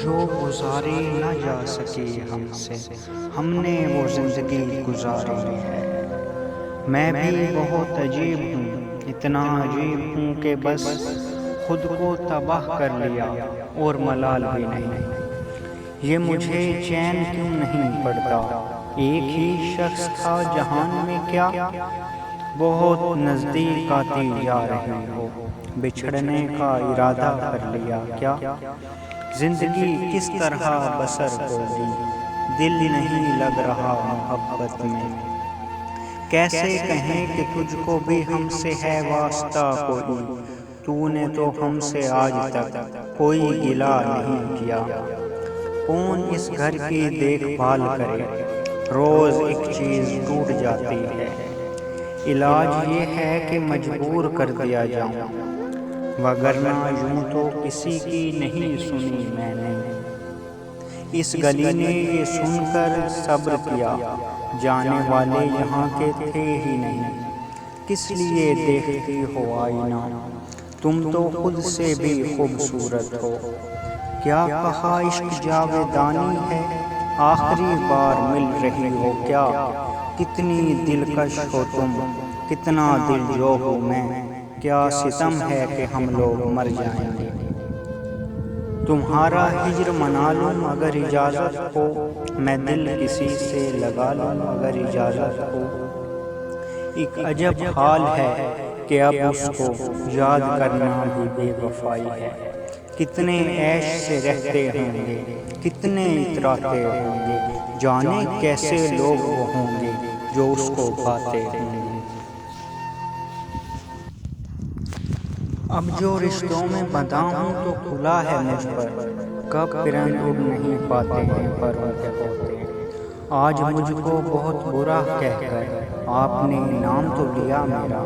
جو گزاری نہ جا سکی ہم سے، ہم نے وہ زندگی گزاری ہے۔ میں بھی بہت عجیب ہوں، اتنا عجیب ہوں کہ بس خود کو تباہ کر لیا اور ملال بھی نہیں۔ یہ مجھے چین کیوں نہیں پڑتا، ایک ہی شخص تھا جہان میں کیا؟ بہت نزدیک آتی جا رہی ہو، بچھڑنے کا ارادہ کر لیا کیا؟ زندگی کس طرح بسر ہوگی، دل نہیں لگ رہا محبت میں۔ کیسے کہیں کہ تجھ کو بھی ہم سے ہے واسطہ کوئی، تو نے تو ہم سے آج تک کوئی گلہ نہیں کیا۔ کون اس گھر کی دیکھ بھال کرے، روز ایک چیز ٹوٹ جاتی ہے۔ علاج یہ ہے کہ مجبور کر دیا جاؤں، وگرنہ یوں تو کسی کی نہیں سنی میں نے۔ اس گلی نے یہ سن کر صبر کیا، جانے والے یہاں کے تھے ہی نہیں۔ کس لیے دیکھتی ہو آئینہ، تم تو خود سے بھی خوبصورت ہو۔ کیا کہا عشق جاویدانی ہے، آخری بار مل رہی ہو کیا؟ کتنی دلکش ہو تم، کتنا دل جو ہوں میں، کیا ستم ہے کہ ہم لوگ مر جائیں گے۔ تمہارا ہجر منا لوں اگر اجازت ہو، میں دل کسی سے لگا لوں اگر اجازت ہو۔ ایک عجب حال ہے کہ اب اس کو یاد کرنا بھی بے وفائی ہے۔ کتنے عیش سے رہتے ہوں گے، کتنے اتراتے ہوں گے، جانے کیسے لوگ وہ ہوں گے جو اس کو پاتے ہوں گے۔ اب جو رشتوں میں بندھا ہوں تو کھلا ہے مجھ پر، کب پرند اڑ نہیں پاتے ہیں پروں کے ہوتے۔ آج مجھ کو بہت برا کہہ کر آپ نے نام تو لیا میرا،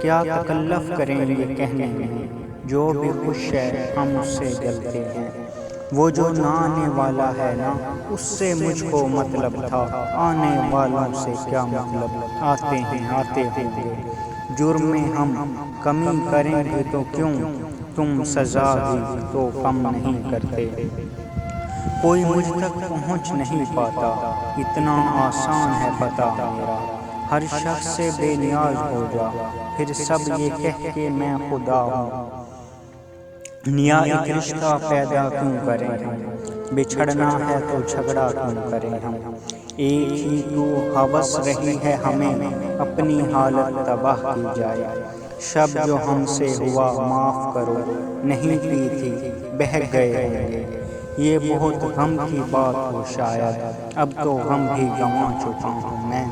کیا تکلف کریں گے کہنے میں، جو بھی خوش ہے ہم اس سے جلتے ہیں۔ وہ جو نہ آنے والا ہے نا، اس سے مجھ کو مطلب تھا، آنے والوں سے کیا مطلب، آتے ہیں آتے ہوں گے۔ جرم میں ہم کمی کریں گے تو کیوں، تم سزا بھی تو کم نہیں کرتے۔ کوئی مجھ تک پہنچ نہیں پاتا، اتنا آسان ہے پتہ میرا۔ ہر شخص سے بے نیاز ہو جا، پھر سب یہ کہہ کہ میں خدا ہوں۔ نیا ایک رشتہ پیدا کیوں کریں ہم، بچھڑنا ہے تو جھگڑا کیوں کریں ہم۔ ایک ہی تو ہوس رہی ہے ہمیں، اپنی حالت تباہ کی جائے۔ شب جو ہم سے ہوا معاف کرو، نہیں پی تھی بہہ گئے ہوں گے۔ یہ بہت غم کی بات ہو شاید، اب تو غم بھی گنوا چکا ہوں میں۔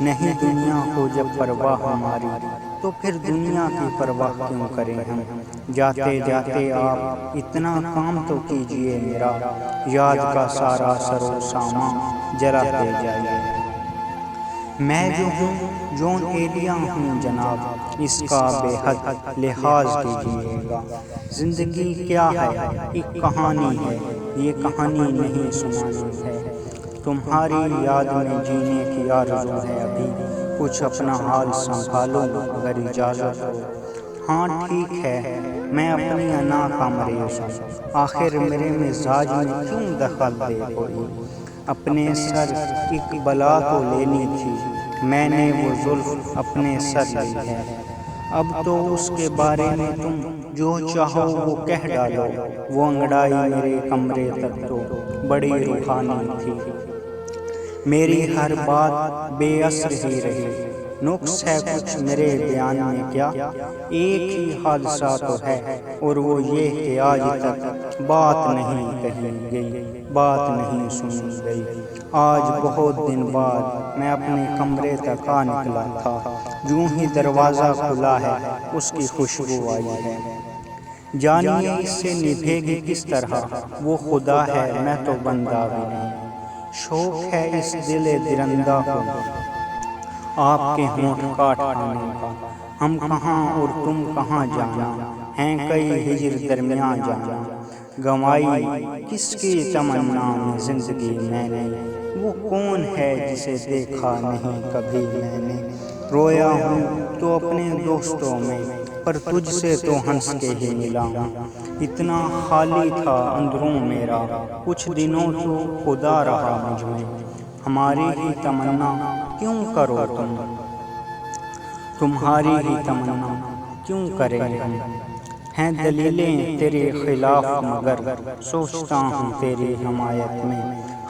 نہیں دنیا کو جب پرواہ ہماری، تو پھر دنیا کی پرواہ کیوں کریں ہم۔ جاتے جاتے آپ اتنا کام تو کیجئے میرا، یاد کا سارا سر و سامان جلاتے جائیے۔ میں جو ہوں جون ایلیا ہوں جناب، اس کا بے حد لحاظ کیجئے گا۔ زندگی کیا ہے، ایک کہانی ہے، یہ کہانی نہیں سنانی ہے۔ تمہاری یاد میں جینے کی آرزو ہے ابھی، کچھ اپنا حال سنبھالوں اگر اجازت ہو۔ ہاں ٹھیک ہے، میں اپنی انا کا مریض ہوں، آخر میرے مزاج میں کیوں دخل دے کوئی۔ اپنے سر ایک بلا تو لینی تھی، میں نے وہ زلف اپنے سر لی ہے۔ اب تو اس کے بارے میں تم جو چاہو وہ کہہ ڈالو، وہ انگڑائی میرے کمرے تک تو بڑی روحانی تھی۔ میری ہر بات بے اثر ہی رہی، نقص ہے کچھ میرے بیان میں کیا؟ ایک ہی حادثہ تو ہے اور وہ یہ کہ آج تک بات نہیں کہی گئی، بات نہیں سنی گئی۔ آج بہت دن بعد میں اپنے کمرے تک آ نکلا تھا، یوں ہی دروازہ کھلا ہے، اس کی خوشبو آئی ہے۔ جانیے اس سے نبھے گی کس طرح، وہ خدا ہے میں تو بندہ بھی نہیں۔ شوق ہے اس دل درندہ کو آپ کے ہونٹ کاٹ کھانے کا، ہم کہاں اور تم کہاں جانا، ہیں کئی ہجر درمیاں جانا۔ گنوائی کس کی تمنا میں زندگی میں نے، وہ کون ہے جسے دیکھا نہیں کبھی میں نے۔ رویا ہوں تو اپنے دوستوں میں، پر تجھ سے تو ہنس کے ہی ملا ہوں۔ اتنا خالی تھا اندروں میرا، کچھ دنوں تو خدا رہا مجھ میں۔ ہماری ہی تمنا کیوں کرو تم، تمہاری ہی تمنا کیوں کریں ہم؟ ہیں دلیلیں تیرے خلاف مگر سوچتا ہوں تیری حمایت میں۔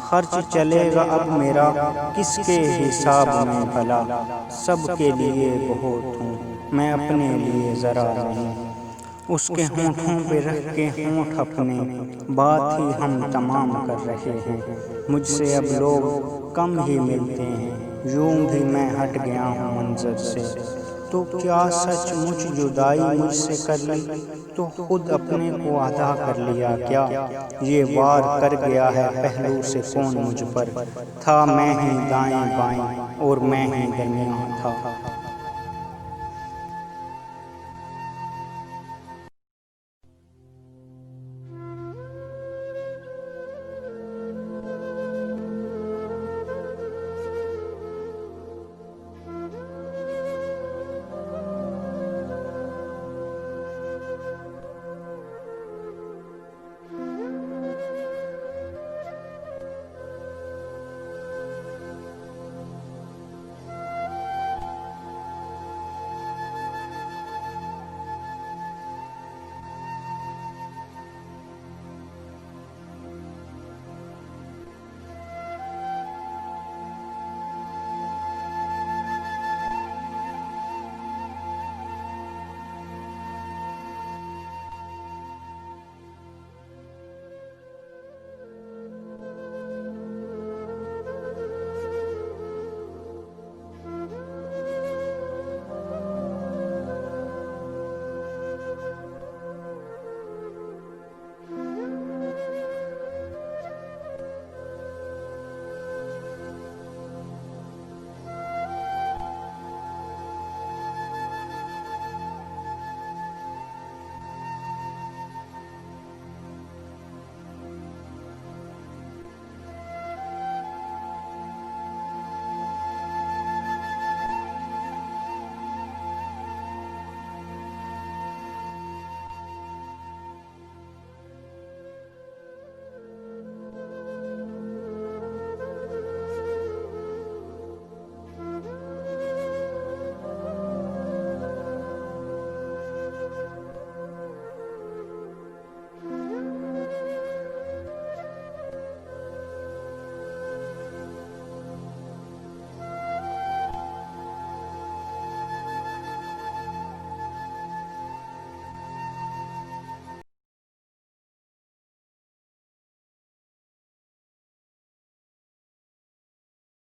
خرچ چلے گا اب میرا کس کے حساب میں بھلا، سب کے لیے بہت ہوں میں اپنے لیے ذرا نہیں۔ اس کے ہونٹوں پہ رکھ کے ہونٹ اپنے، بات ہی ہم تمام کر رہے ہیں۔ مجھ سے اب لوگ کم ہی ملتے ہیں، یوں بھی میں ہٹ گیا ہوں منظر سے۔ تو کیا سچ مجھ جدائی مجھ سے کر لی، تو خود اپنے کو عطا کر لیا کیا؟ یہ وار کر گیا ہے پہلو سے کون مجھ پر، تھا میں ہی دائیں بائیں اور میں ہی درمیاں تھا۔